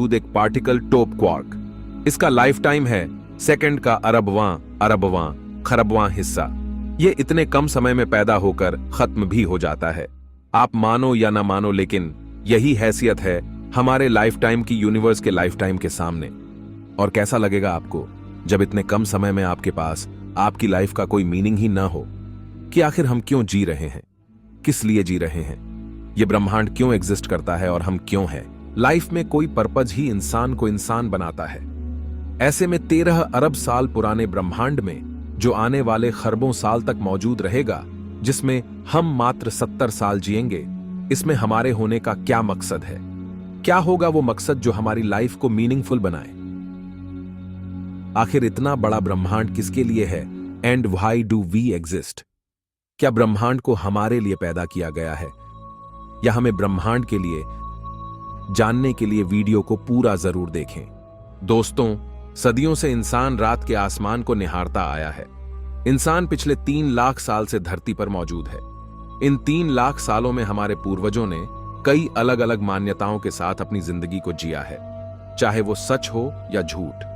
एक particle top quark. इसका life time है सेकंड का अरबवां खरबवां हिस्सा। ये इतने कम समय में पैदा होकर खत्म भी हो जाता है। आप मानो या ना मानो, लेकिन यही हैसियत है हमारे लाइफ टाइम की यूनिवर्स के लाइफ टाइम के सामने। और कैसा लगेगा आपको जब इतने कम समय में आपके पास आपकी लाइफ का कोई मीनिंग ही ना हो कि आखिर हम क्यों जी रहे हैं, किस लिए जी रहे हैं, ये ब्रह्मांड क्यों एग्जिस्ट करता है और हम क्यों हैं। लाइफ में कोई पर्पज ही इंसान को इंसान बनाता है। ऐसे में 13 अरब साल पुराने ब्रह्मांड में जो आने वाले खरबों साल तक मौजूद रहेगा, जिसमें हम मात्र 70 साल जिएंगे, इसमें हमारे होने का क्या मकसद है? क्या होगा वो मकसद जो हमारी लाइफ को मीनिंगफुल बनाए? आखिर इतना बड़ा ब्रह्मांड किसके लिए है? And why do we exist? क्या ब्रह्मांड को हमारे लिए पैदा किया गया है, या हमें ब्रह्मांड के लिए जानने के लिए वीडियो को पूरा जरूर देखें। दोस्तों, सदियों से इंसान रात के आसमान को निहारता आया है। इंसान पिछले 3 लाख साल से धरती पर मौजूद है। इन 3 लाख सालों में हमारे पूर्वजों ने कई अलग अलग मान्यताओं के साथ अपनी जिंदगी को जिया है, चाहे वो सच हो या झूठ।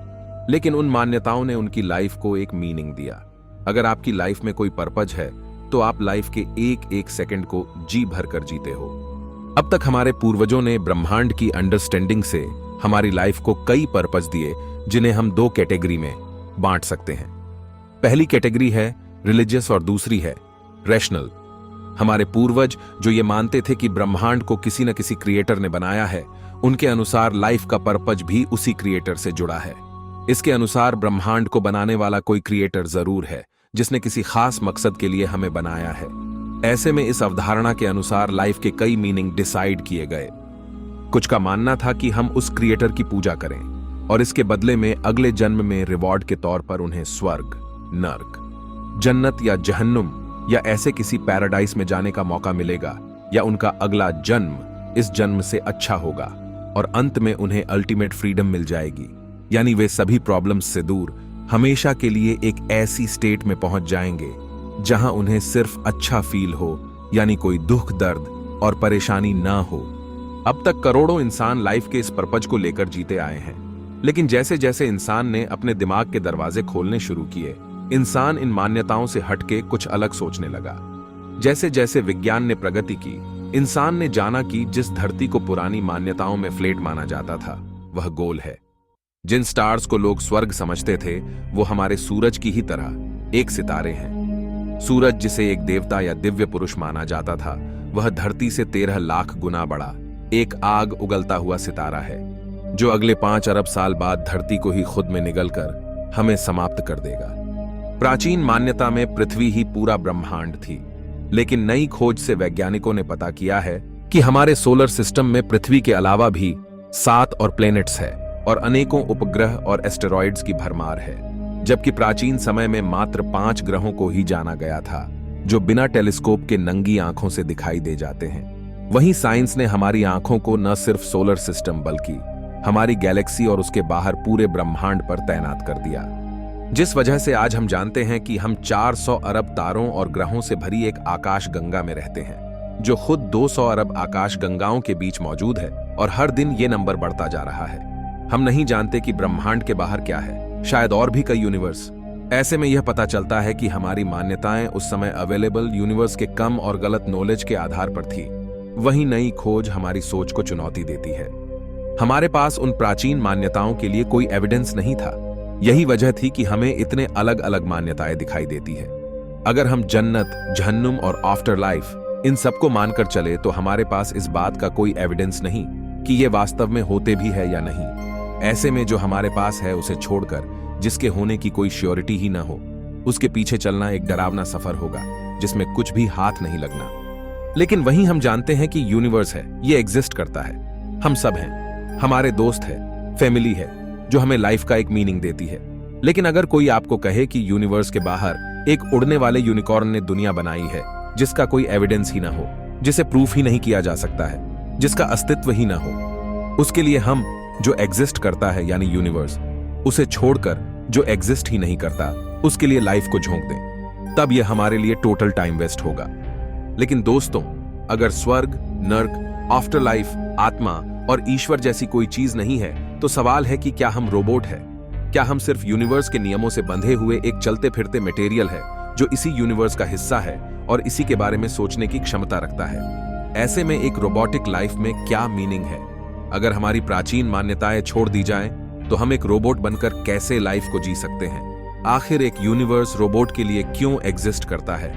लेकिन उन मान्यताओं ने उनकी लाइफ को एक मीनिंग दिया। अगर आपकी लाइफ में कोई पर्पज है तो आप लाइफ के एक एक सेकंड को जी भर कर जीते हो। अब तक हमारे पूर्वजों ने ब्रह्मांड की अंडरस्टैंडिंग से हमारी लाइफ को कई पर्पज दिए, जिन्हें हम 2 कैटेगरी में बांट सकते हैं। पहली कैटेगरी है रिलीजियस और दूसरी है रैशनल। हमारे पूर्वज जो ये मानते थे कि ब्रह्मांड को किसी न किसी क्रिएटर ने बनाया है, उनके अनुसार लाइफ का पर्पज भी उसी क्रिएटर से जुड़ा है। इसके अनुसार ब्रह्मांड को बनाने वाला कोई क्रिएटर जरूर है, जिसने किसी खास मकसद के लिए हमें बनाया है। ऐसे में इस अवधारणा के अनुसार लाइफ के कई मीनिंग डिसाइड किए गए। कुछ का मानना था कि हम उस क्रिएटर की पूजा करें और इसके बदले में अगले जन्म में रिवॉर्ड के तौर पर उन्हें स्वर्ग, नर्क, जन्नत या जहन्नुम या ऐसे किसी पैराडाइस में जाने का मौका मिलेगा, या उनका अगला जन्म इस जन्म से अच्छा होगा और अंत में उन्हें अल्टीमेट फ्रीडम मिल जाएगी। यानी वे सभी प्रॉब्लम्स से दूर हमेशा के लिए एक ऐसी स्टेट में पहुंच जाएंगे जहां उन्हें सिर्फ अच्छा फील हो, यानी कोई दुख, दर्द और परेशानी ना हो। अब तक करोड़ों इंसान लाइफ के इस पर्पज को लेकर जीते आए हैं, लेकिन जैसे जैसे इंसान ने अपने दिमाग के दरवाजे खोलने शुरू किए, इंसान इन मान्यताओं से हटके कुछ अलग सोचने लगा। जैसे जैसे विज्ञान ने प्रगति की, इंसान ने जाना कि जिस धरती को पुरानी मान्यताओं में फ्लैट माना जाता था, वह गोल है। जिन स्टार्स को लोग स्वर्ग समझते थे, वो हमारे सूरज की ही तरह एक सितारे हैं। सूरज, जिसे एक देवता या दिव्य पुरुष माना जाता था, वह धरती से 13 लाख गुना बड़ा एक आग उगलता हुआ सितारा है, जो अगले 5 अरब साल बाद धरती को ही खुद में निगलकर हमें समाप्त कर देगा। प्राचीन मान्यता में पृथ्वी ही पूरा ब्रह्मांड थी, लेकिन नई खोज से वैज्ञानिकों ने पता किया है कि हमारे सोलर सिस्टम में पृथ्वी के अलावा भी 7 और प्लैनेट्स है और अनेकों उपग्रह और एस्टेरॉइड्स की भरमार है। जबकि प्राचीन समय में मात्र 5 ग्रहों को ही जाना गया था, जो बिना टेलीस्कोप के नंगी आंखों से दिखाई दे जाते हैं। वहीं साइंस ने हमारी आंखों को न सिर्फ सोलर सिस्टम बल्कि हमारी गैलेक्सी और उसके बाहर पूरे ब्रह्मांड पर तैनात कर दिया, जिस वजह से आज हम जानते हैं कि हम 400 अरब तारों और ग्रहों से भरी एक आकाश गंगा में रहते हैं, जो खुद 200 अरब आकाश गंगाओं के बीच मौजूद है, और हर दिन ये नंबर बढ़ता जा रहा है। हम नहीं जानते कि ब्रह्मांड के बाहर क्या है, शायद और भी कई यूनिवर्स। ऐसे में यह पता चलता है कि हमारी मान्यताएं उस समय अवेलेबल यूनिवर्स के कम और गलत नॉलेज के आधार पर थी। वही नई खोज हमारी सोच को चुनौती देती है। हमारे पास उन प्राचीन मान्यताओं के लिए कोई एविडेंस नहीं था। यही वजह थी कि हमें इतने अलग अलग मान्यताएं दिखाई देती है। अगर हम जन्नत, जहन्नुम और आफ्टर लाइफ इन सबको मानकर चले, तो हमारे पास इस बात का कोई एविडेंस नहीं कि ये वास्तव में होते भी है या नहीं। ऐसे में जो हमारे पास है उसे छोड़कर, जिसके होने की कोई श्योरिटी ही ना हो, उसके पीछे चलना एक डरावना सफर होगा जिसमें कुछ भी हाथ नहीं लगना। लेकिन वहीं हम जानते हैं कि यूनिवर्स है, ये एग्जिस्ट करता है, हम सब हैं, हमारे दोस्त है, फैमिली है, जो हमें लाइफ का एक मीनिंग देती है। लेकिन अगर कोई आपको कहे कि यूनिवर्स के बाहर एक उड़ने वाले यूनिकॉर्न ने दुनिया बनाई है, जिसका कोई एविडेंस ही ना हो, जिसे प्रूफ ही नहीं किया जा सकता है, जिसका अस्तित्व ही ना हो, उसके लिए हम जो एग्जिस्ट करता है यानी यूनिवर्स, उसे छोड़कर जो एग्जिस्ट ही नहीं करता, उसके लिए लाइफ को झोंक दें, तब यह हमारे लिए टोटल टाइम वेस्ट होगा। लेकिन दोस्तों, अगर स्वर्ग, नर्क, आफ्टर लाइफ, आत्मा और ईश्वर जैसी कोई चीज नहीं है, तो सवाल है कि क्या हम रोबोट है? क्या हम सिर्फ यूनिवर्स के नियमों से बंधे हुए एक चलते फिरते मटेरियल है जो इसी यूनिवर्स का हिस्सा है और इसी के बारे में सोचने की क्षमता रखता है? ऐसे में एक रोबोटिक लाइफ में क्या मीनिंग है? अगर हमारी प्राचीन मान्यताएं छोड़ दी जाएं, तो हम एक रोबोट बनकर कैसे लाइफ को जी सकते हैं? आखिर एक यूनिवर्स रोबोट के लिए क्यों एग्जिस्ट करता है?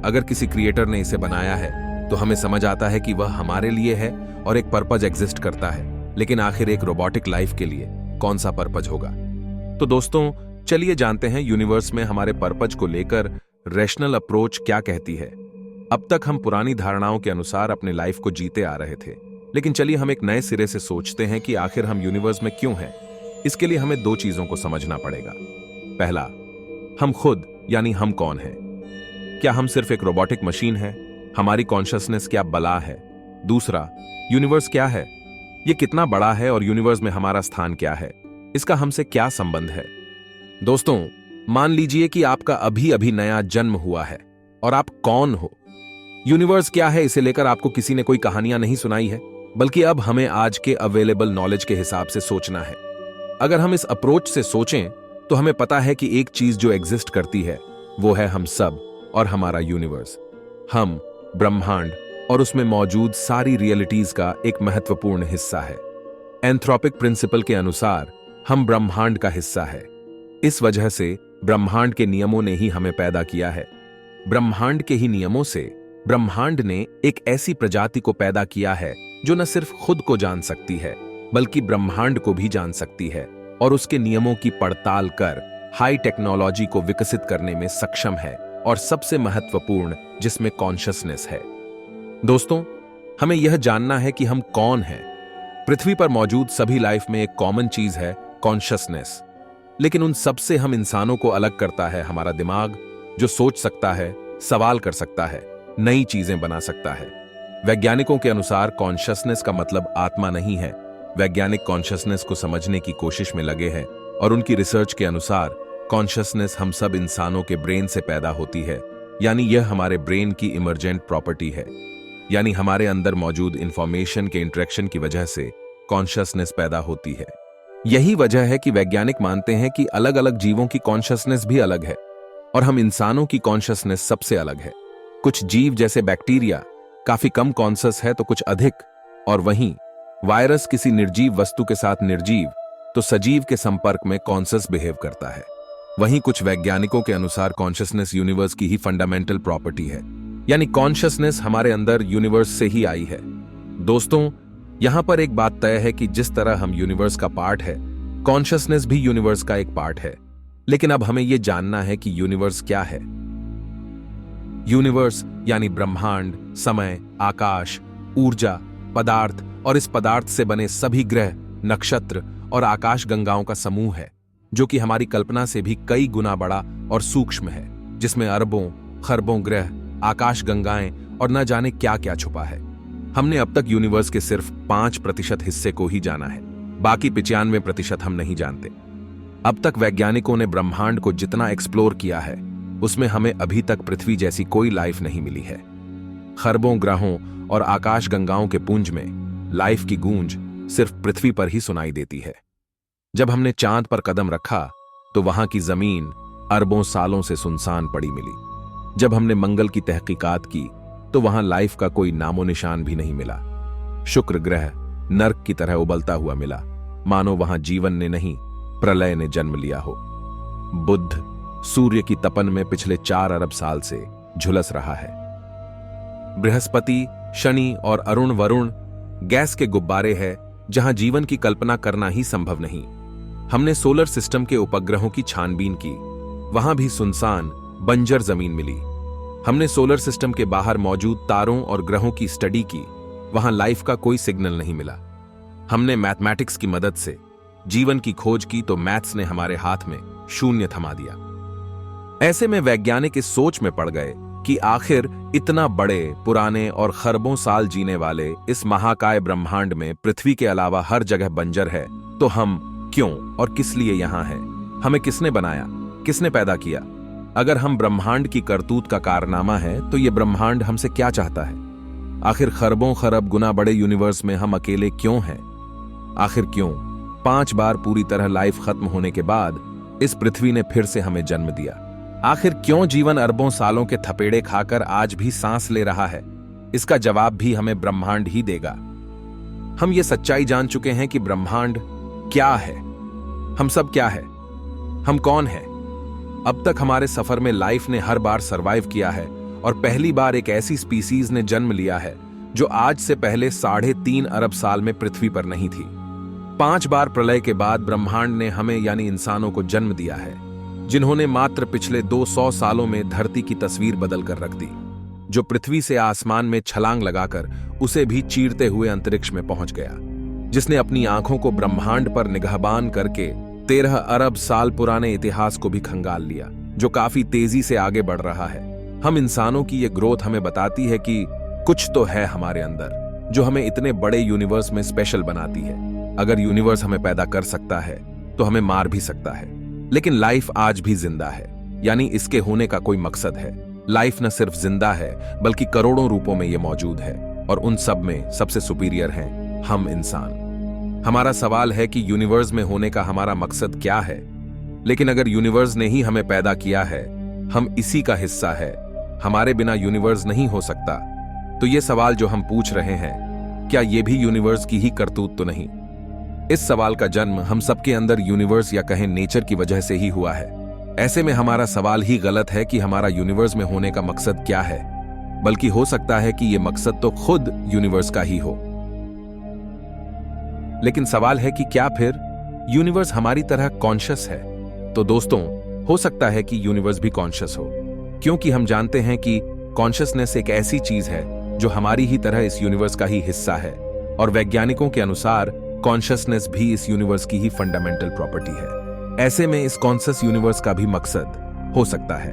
अगर किसी क्रिएटर ने इसे बनाया है तो हमें समझ आता है कि वह हमारे लिए है और एक पर्पज एग्जिस्ट करता है, लेकिन आखिर एक रोबोटिक लाइफ के लिए कौन सा पर्पज होगा? तो दोस्तों, चलिए जानते हैं यूनिवर्स में हमारे पर्पज को लेकर रैशनल अप्रोच क्या कहती है। अब तक हम पुरानी धारणाओं के अनुसार अपने लाइफ को जीते आ रहे थे, लेकिन चलिए हम एक नए सिरे से सोचते हैं कि आखिर हम यूनिवर्स में क्यों हैं। इसके लिए हमें दो चीजों को समझना पड़ेगा। पहला, हम खुद यानी हम कौन हैं? क्या हम सिर्फ एक रोबोटिक मशीन है? हमारी कॉन्शियसनेस क्या बला है? दूसरा, यूनिवर्स क्या है? यह कितना बड़ा है और यूनिवर्स में हमारा स्थान क्या है? इसका हमसे क्या संबंध है? दोस्तों, मान लीजिए कि आपका अभी अभी नया जन्म हुआ है और आप कौन हो? यूनिवर्स क्या है, इसे लेकर आपको किसी ने कोई कहानियां नहीं सुनाई है, बल्कि अब हमें आज के अवेलेबल नॉलेज के हिसाब से सोचना है। अगर हम इस अप्रोच से सोचें तो हमें पता है कि एक चीज जो एग्जिस्ट करती है वो है हम सब और हमारा यूनिवर्स। हम ब्रह्मांड और उसमें मौजूद सारी रियलिटीज का एक महत्वपूर्ण हिस्सा है। एंथ्रोपिक प्रिंसिपल के अनुसार हम ब्रह्मांड का हिस्सा है। इस वजह से ब्रह्मांड के नियमों ने ही हमें पैदा किया है। ब्रह्मांड के ही नियमों से ब्रह्मांड ने एक ऐसी प्रजाति को पैदा किया है जो न सिर्फ खुद को जान सकती है, बल्कि ब्रह्मांड को भी जान सकती है और उसके नियमों की पड़ताल कर हाई टेक्नोलॉजी को विकसित करने में सक्षम है, और सबसे महत्वपूर्ण जिसमें कॉन्शियसनेस है। दोस्तों, हमें यह जानना है कि हम कौन हैं। पृथ्वी पर मौजूद सभी लाइफ में एक कॉमन चीज है, कॉन्शियसनेस। लेकिन उन सबसे हम इंसानों को अलग करता है हमारा दिमाग, जो सोच सकता है, सवाल कर सकता है, नई चीजें बना सकता है। वैज्ञानिकों के अनुसार कॉन्शियसनेस का मतलब आत्मा नहीं है। वैज्ञानिक कॉन्शियसनेस को समझने की कोशिश में लगे हैं और उनकी रिसर्च के अनुसार कॉन्शियसनेस हम सब इंसानों के ब्रेन से पैदा होती है, यानी यह हमारे ब्रेन की इमर्जेंट प्रॉपर्टी है। यानी हमारे अंदर मौजूद इंफॉर्मेशन के इंटरेक्शन की वजह से कॉन्शियसनेस पैदा होती है। यही वजह है कि वैज्ञानिक मानते हैं कि अलग अलग जीवों की कॉन्शियसनेस भी अलग है और हम इंसानों की कॉन्शियसनेस सबसे अलग है। कुछ जीव जैसे बैक्टीरिया काफी कम कॉन्शियस है तो कुछ अधिक, और वहीं वायरस किसी निर्जीव वस्तु के साथ निर्जीव तो सजीव के संपर्क में कॉन्शियस बिहेव करता है। वहीं कुछ वैज्ञानिकों के अनुसार कॉन्शियसनेस यूनिवर्स की ही फंडामेंटल प्रॉपर्टी है, यानी कॉन्शियसनेस हमारे अंदर यूनिवर्स से ही आई है। दोस्तों, यहां पर एक बात तय है कि जिस तरह हम यूनिवर्स का पार्ट है, कॉन्शियसनेस भी यूनिवर्स का एक पार्ट है। लेकिन अब हमें यह जानना है कि यूनिवर्स क्या है। यूनिवर्स यानी ब्रह्मांड, समय, आकाश, ऊर्जा, पदार्थ और इस पदार्थ से बने सभी ग्रह, नक्षत्र और आकाश गंगाओं का समूह है, जो कि हमारी कल्पना से भी कई गुना बड़ा और सूक्ष्म है, जिसमें अरबों खरबों ग्रह, आकाश गंगाएं और न जाने क्या क्या छुपा है। हमने अब तक यूनिवर्स के सिर्फ 5% हिस्से को ही जाना है, बाकी 95% हम नहीं जानते। अब तक वैज्ञानिकों ने ब्रह्मांड को जितना एक्सप्लोर किया है, उसमें हमें अभी तक पृथ्वी जैसी कोई लाइफ नहीं मिली है। खरबों ग्रहों और आकाश गंगाओं के पुंज में लाइफ की गूंज सिर्फ पृथ्वी पर ही सुनाई देती है। जब हमने चांद पर कदम रखा तो वहां की जमीन अरबों सालों से सुनसान पड़ी मिली। जब हमने मंगल की तहकीकात की तो वहां लाइफ का कोई नामो निशान भी नहीं मिला। शुक्र ग्रह नर्क की तरह उबलता हुआ मिला, मानो वहां जीवन ने नहीं, प्रलय ने जन्म लिया हो। बुध सूर्य की तपन में पिछले 4 अरब साल से झुलस रहा है। बृहस्पति, शनि और अरुण वरुण गैस के गुब्बारे हैं, जहां जीवन की कल्पना करना ही संभव नहीं। हमने सोलर सिस्टम के उपग्रहों की छानबीन की, वहां भी सुनसान बंजर जमीन मिली। हमने सोलर सिस्टम के बाहर मौजूद तारों और ग्रहों की स्टडी की, वहां लाइफ का कोई सिग्नल नहीं मिला। हमने मैथमेटिक्स की मदद से जीवन की खोज की तो मैथ्स ने हमारे हाथ में शून्य थमा दिया। ऐसे में वैज्ञानिक इस सोच में पड़ गए कि आखिर इतना बड़े, पुराने और खरबों साल जीने वाले इस महाकाय ब्रह्मांड में पृथ्वी के अलावा हर जगह बंजर है, तो हम क्यों और किस लिए यहां हैं? हमें किसने बनाया, किसने पैदा किया? अगर हम ब्रह्मांड की करतूत का कारनामा है तो ये ब्रह्मांड हमसे क्या चाहता है? आखिर खरबों खरब गुना बड़े यूनिवर्स में हम अकेले क्यों हैं? आखिर क्यों 5 बार पूरी तरह लाइफ खत्म होने के बाद इस पृथ्वी ने फिर से हमें जन्म दिया? आखिर क्यों जीवन अरबों सालों के थपेड़े खाकर आज भी सांस ले रहा है? इसका जवाब भी हमें ब्रह्मांड ही देगा। हम ये सच्चाई जान चुके हैं कि ब्रह्मांड क्या है, हम सब क्या है, हम कौन है। अब तक हमारे सफर में लाइफ ने हर बार सरवाइव किया है और पहली बार एक ऐसी स्पीसीज ने जन्म लिया है जो आज से पहले 3.5 अरब साल में पृथ्वी पर नहीं थी। 5 बार प्रलय के बाद ब्रह्मांड ने हमें यानी इंसानों को जन्म दिया है, जिन्होंने मात्र पिछले 200 सालों में धरती की तस्वीर बदल कर रख दी, जो पृथ्वी से आसमान में छलांग लगाकर उसे भी चीरते हुए अंतरिक्ष में पहुंच गया, जिसने अपनी आंखों को ब्रह्मांड पर निगाहबान करके 13 अरब साल पुराने इतिहास को भी खंगाल लिया, जो काफी तेजी से आगे बढ़ रहा है। हम इंसानों की ये ग्रोथ हमें बताती है कि कुछ तो है हमारे अंदर जो हमें इतने बड़े यूनिवर्स में स्पेशल बनाती है। अगर यूनिवर्स हमें पैदा कर सकता है तो हमें मार भी सकता है, लेकिन लाइफ आज भी जिंदा है, यानी इसके होने का कोई मकसद है। लाइफ न सिर्फ जिंदा है बल्कि करोड़ों रूपों में ये मौजूद है, और उन सब में सबसे सुपीरियर हैं हम इंसान। हमारा सवाल है कि यूनिवर्स में होने का हमारा मकसद क्या है? लेकिन अगर यूनिवर्स ने ही हमें पैदा किया है, हम इसी का हिस्सा है, हमारे बिना यूनिवर्स नहीं हो सकता, तो ये सवाल जो हम पूछ रहे हैं, क्या ये भी यूनिवर्स की ही करतूत तो नहीं? इस सवाल का जन्म हम सबके अंदर यूनिवर्स या कहें नेचर की वजह से ही हुआ है। ऐसे में हमारा सवाल ही गलत है कि हमारा यूनिवर्स में होने का मकसद क्या है, बल्कि हो सकता है कि यह मकसद तो खुद यूनिवर्स का ही हो। लेकिन सवाल है कि क्या फिर यूनिवर्स हमारी तरह कॉन्शियस है? तो दोस्तों, हो सकता है कि यूनिवर्स भी कॉन्शियस हो, क्योंकि हम जानते हैं कि कॉन्शियसनेस एक ऐसी चीज है जो हमारी ही तरह इस यूनिवर्स का ही हिस्सा है, और वैज्ञानिकों के अनुसार कॉन्शियसनेस भी इस यूनिवर्स की ही फंडामेंटल प्रॉपर्टी है। ऐसे में इस कॉन्शियस यूनिवर्स का भी मकसद हो सकता है।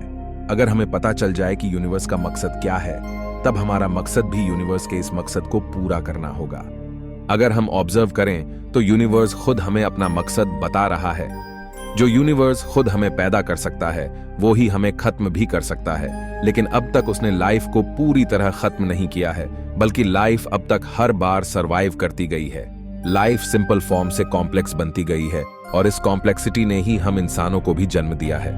अगर हमें पता चल जाए कि यूनिवर्स का मकसद क्या है, तब हमारा मकसद भी यूनिवर्स के इस मकसद को पूरा करना होगा। अगर हम ऑब्जर्व करें तो यूनिवर्स खुद हमें अपना मकसद बता रहा है। जो यूनिवर्स खुद हमें पैदा कर सकता है वो ही हमें खत्म भी कर सकता है, लेकिन अब तक उसने लाइफ को पूरी तरह खत्म नहीं किया है, बल्कि लाइफ अब तक हर बार सरवाइव करती गई है। लाइफ सिंपल फॉर्म से कॉम्प्लेक्स बनती गई है, और इस कॉम्प्लेक्सिटी ने ही हम इंसानों को भी जन्म दिया है।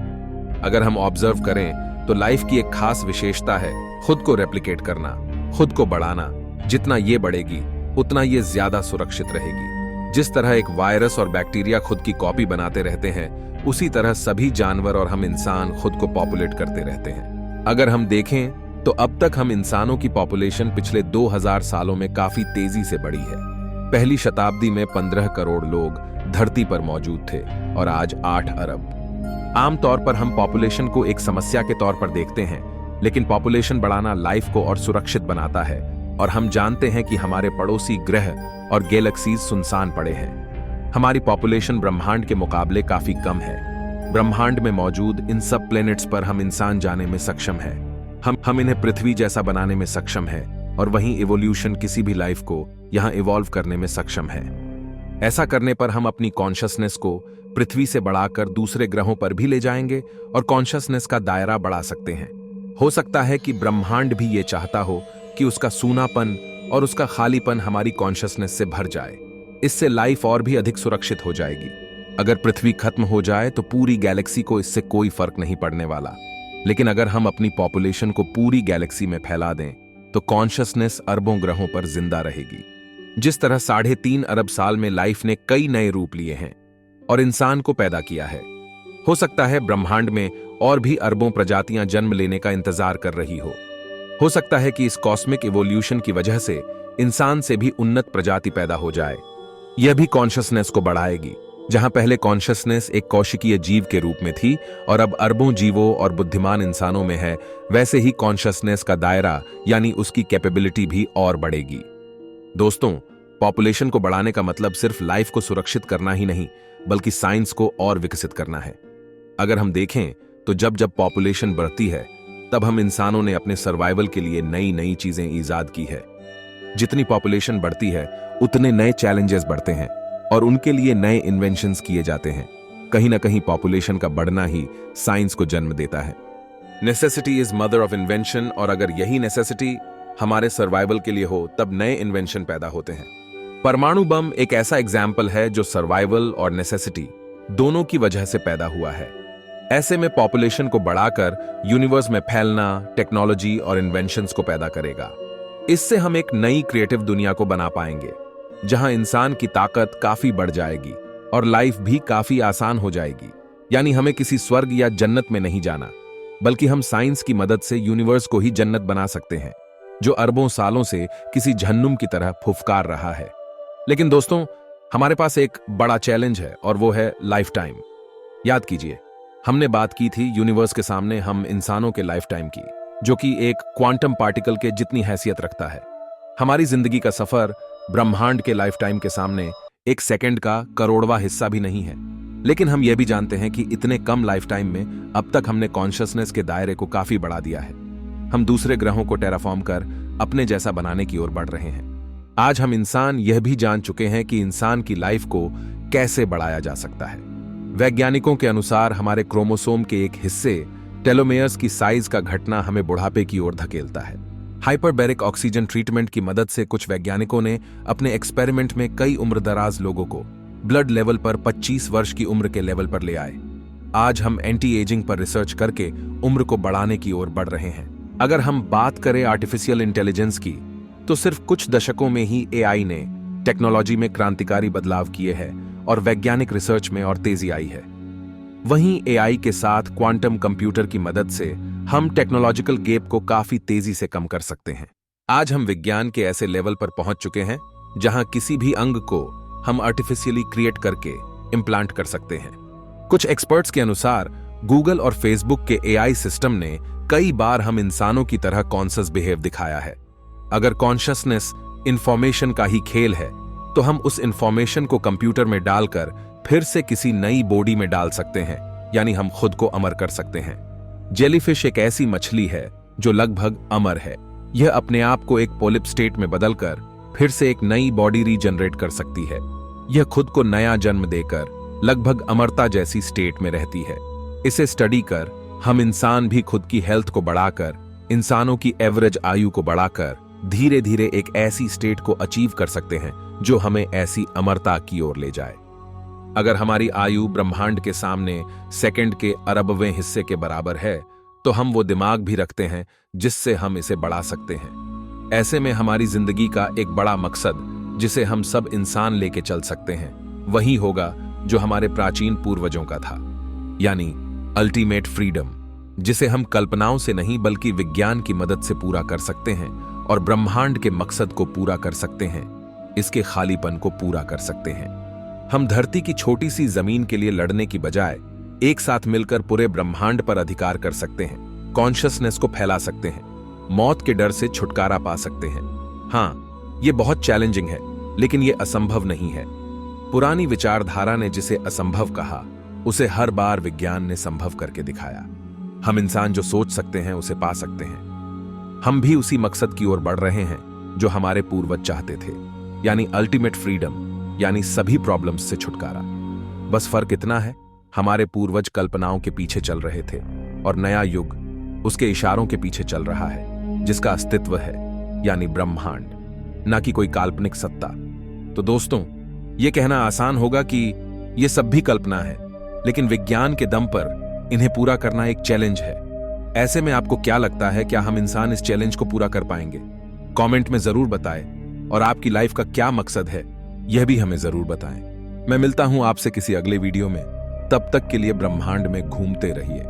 अगर हम ऑब्जर्व करें तो लाइफ की एक खास विशेषता है खुद को रेप्लिकेट करना, खुद को बढ़ाना। जितना ये बढ़ेगी उतना ये ज्यादा सुरक्षित रहेगी। जिस तरह एक वायरस और बैक्टीरिया खुद की कॉपी बनाते रहते हैं, उसी तरह सभी जानवर और हम इंसान खुद को पॉपुलेट करते रहते हैं। अगर हम देखें तो अब तक हम इंसानों की पॉपुलेशन पिछले 2000 सालों में काफी तेजी से बढ़ी है। पहली शताब्दी में 15 करोड़ लोग धरती पर मौजूद थे और आज 8 अरब। आमतौर पर हम पॉपुलेशन को एक समस्या के तौर पर देखते हैं, लेकिन पॉपुलेशन बढ़ाना लाइफ को और सुरक्षित बनाता है, और हम जानते हैं कि हमारे पड़ोसी ग्रह और गैलेक्सीज सुनसान पड़े हैं। हमारी पॉपुलेशन ब्रह्मांड के मुकाबले काफी कम है। ब्रह्मांड में मौजूद इन सब प्लैनेट्स पर हम इंसान जाने में सक्षम है। हम इन्हें पृथ्वी जैसा बनाने में सक्षम है, और वहीं इवोल्यूशन किसी भी लाइफ को यहां इवॉल्व करने में सक्षम है। ऐसा करने पर हम अपनी कॉन्शियसनेस को पृथ्वी से बढ़ाकर दूसरे ग्रहों पर भी ले जाएंगे और कॉन्शियसनेस का दायरा बढ़ा सकते हैं। हो सकता है कि ब्रह्मांड भी ये चाहता हो कि उसका सूनापन और उसका खालीपन हमारी कॉन्शियसनेस से भर जाए। इससे लाइफ और भी अधिक सुरक्षित हो जाएगी। अगर पृथ्वी खत्म हो जाए तो पूरी गैलेक्सी को इससे कोई फर्क नहीं पड़ने वाला, लेकिन अगर हम अपनी पॉपुलेशन को पूरी गैलेक्सी में फैला दें तो कॉन्शियसनेस अरबों ग्रहों पर जिंदा रहेगी। जिस तरह 3.5 अरब साल में लाइफ ने कई नए रूप लिए हैं और इंसान को पैदा किया है, हो सकता है ब्रह्मांड में और भी अरबों प्रजातियां जन्म लेने का इंतजार कर रही हो सकता है कि इस कॉस्मिक इवोल्यूशन की वजह से इंसान से भी उन्नत प्रजाति पैदा हो जाए। यह भी कॉन्शियसनेस को बढ़ाएगी। जहां पहले कॉन्शियसनेस एक कौशिकीय जीव के रूप में थी और अब अरबों जीवों और बुद्धिमान इंसानों में है, वैसे ही कॉन्शियसनेस का दायरा यानी उसकी कैपेबिलिटी भी और बढ़ेगी। दोस्तों, पॉपुलेशन को बढ़ाने का मतलब सिर्फ लाइफ को सुरक्षित करना ही नहीं, बल्कि साइंस को और विकसित करना है। अगर हम देखें तो जब जब पॉपुलेशन बढ़ती है, तब हम इंसानों ने अपने सर्वाइवल के लिए नई नई चीजें ईजाद की है। जितनी पॉपुलेशन बढ़ती है उतने नए चैलेंजेस बढ़ते हैं और उनके लिए नए इन्वेंशंस किए जाते हैं। कहीं ना कहीं पॉपुलेशन का बढ़ना ही साइंस को जन्म देता है। Necessity is mother of invention, और अगर यही नेसेसिटी हमारे सर्वाइवल के लिए हो तब नए इन्वेंशन पैदा होते हैं। परमाणु बम एक ऐसा एग्जाम्पल है जो सर्वाइवल और नेसेसिटी दोनों की वजह से पैदा हुआ है। ऐसे में पॉपुलेशन को बढ़ाकर यूनिवर्स में फैलना टेक्नोलॉजी और इन्वेंशंस को पैदा करेगा। इससे हम एक नई क्रिएटिव दुनिया को बना पाएंगे, जहां इंसान की ताकत काफी बढ़ जाएगी और लाइफ भी काफी आसान हो जाएगी। यानी हमें किसी स्वर्ग या जन्नत में नहीं जाना, बल्कि हम साइंस की मदद से यूनिवर्स को ही जन्नत बना सकते हैं, जो अरबों सालों से किसी जहन्नुम की तरह फुफकार रहा है। लेकिन दोस्तों, हमारे पास एक बड़ा चैलेंज है और वो है लाइफ टाइम। याद कीजिए, हमने बात की थी यूनिवर्स के सामने हम इंसानों के लाइफ टाइम की, जो कि एक क्वांटम पार्टिकल के जितनी हैसियत रखता है। हमारी जिंदगी का सफर ब्रह्मांड के लाइफ टाइम के सामने एक सेकंड का करोड़वां हिस्सा भी नहीं है। लेकिन हम यह भी जानते हैं कि इतने कम लाइफ टाइम में अब तक हमने कॉन्शियसनेस के दायरे को काफी बढ़ा दिया है। हम दूसरे ग्रहों को टेराफॉर्म कर अपने जैसा बनाने की ओर बढ़ रहे हैं। आज हम इंसान यह भी जान चुके हैं कि इंसान की लाइफ को कैसे बढ़ाया जा सकता है। वैज्ञानिकों के अनुसार हमारे क्रोमोसोम के एक हिस्से टेलोमेयर्स की साइज का घटना हमें बुढ़ापे की ओर धकेलता है। हाइपरबैरिक ऑक्सीजन ट्रीटमेंट की मदद से कुछ वैज्ञानिकों ने अपने एक्सपेरिमेंट में कई उम्रदराज लोगों को ब्लड लेवल पर 25 वर्ष की उम्र के लेवल पर ले आए। आज हम एंटी एजिंग पर रिसर्च करके उम्र को बढ़ाने की ओर बढ़ रहे हैं। अगर हम बात करें आर्टिफिशियल इंटेलिजेंस की, तो सिर्फ कुछ दशकों में ही एआई ने टेक्नोलॉजी में क्रांतिकारी बदलाव किए हैं और वैज्ञानिक रिसर्च में और तेजी आई है। वहीं एआई के साथ क्वांटम कंप्यूटर की मदद से हम टेक्नोलॉजिकल गैप को काफी तेजी से कम कर सकते हैं। आज हम विज्ञान के ऐसे लेवल पर पहुंच चुके हैं जहां किसी भी अंग को हम आर्टिफिशियली क्रिएट करके इम्प्लांट कर सकते हैं। कुछ एक्सपर्ट्स के अनुसार गूगल और फेसबुक के एआई सिस्टम ने कई बार हम इंसानों की तरह कॉन्शियस बिहेव दिखाया है। अगर कॉन्शियसनेस इंफॉर्मेशन का ही खेल है, तो हम उस इंफॉर्मेशन को कंप्यूटर में डालकर फिर से किसी नई बॉडी में डाल सकते हैं, यानी हम खुद को अमर कर सकते हैं। जेलीफिश एक ऐसी मछली है जो लगभग अमर है। यह अपने आप को एक पोलिप स्टेट में बदलकर फिर से एक नई बॉडी रीजनरेट कर सकती है। यह खुद को नया जन्म देकर लगभग अमरता जैसी स्टेट में रहती है। इसे स्टडी कर हम इंसान भी खुद की हेल्थ को बढ़ाकर, इंसानों की एवरेज आयु को बढ़ाकर धीरे धीरे एक ऐसी स्टेट को अचीव कर सकते हैं जो हमें ऐसी अमरता की ओर ले जाए। अगर हमारी आयु ब्रह्मांड के सामने सेकंड के अरबवें हिस्से के बराबर है, तो हम वो दिमाग भी रखते हैं जिससे हम इसे बढ़ा सकते हैं। ऐसे में हमारी जिंदगी का एक बड़ा मकसद, जिसे हम सब इंसान लेके चल सकते हैं, वही होगा जो हमारे प्राचीन पूर्वजों का था, यानी अल्टीमेट फ्रीडम, जिसे हम कल्पनाओं से नहीं बल्कि विज्ञान की मदद से पूरा कर सकते हैं और ब्रह्मांड के मकसद को पूरा कर सकते हैं, इसके खालीपन को पूरा कर सकते हैं। हम धरती की छोटी सी जमीन के लिए लड़ने की बजाय एक साथ मिलकर पूरे ब्रह्मांड पर अधिकार कर सकते हैं, कॉन्शियसनेस को फैला सकते हैं, मौत के डर से छुटकारा पा सकते हैं। हाँ, ये बहुत चैलेंजिंग है, लेकिन ये असंभव नहीं है। पुरानी विचारधारा ने जिसे असंभव कहा, उसे हर बार विज्ञान ने संभव करके दिखाया। हम इंसान जो सोच सकते हैं उसे पा सकते हैं। हम भी उसी मकसद की ओर बढ़ रहे हैं जो हमारे पूर्वज चाहते थे, यानी अल्टीमेट फ्रीडम, यानी सभी प्रॉब्लम्स से छुटकारा। बस फर्क इतना है, हमारे पूर्वज कल्पनाओं के पीछे चल रहे थे और नया युग उसके इशारों के पीछे चल रहा है, जिसका अस्तित्व है, यानी ब्रह्मांड, ना कि कोई काल्पनिक सत्ता। तो दोस्तों, यह कहना आसान होगा कि यह सब भी कल्पना है, लेकिन विज्ञान के दम पर इन्हें पूरा करना एक चैलेंज है। ऐसे में आपको क्या लगता है, क्या हम इंसान इस चैलेंज को पूरा कर पाएंगे? कमेंट में जरूर बताएं और आपकी लाइफ का क्या मकसद है, यह भी हमें जरूर बताएं। मैं मिलता हूं आपसे किसी अगले वीडियो में। तब तक के लिए ब्रह्मांड में घूमते रहिए।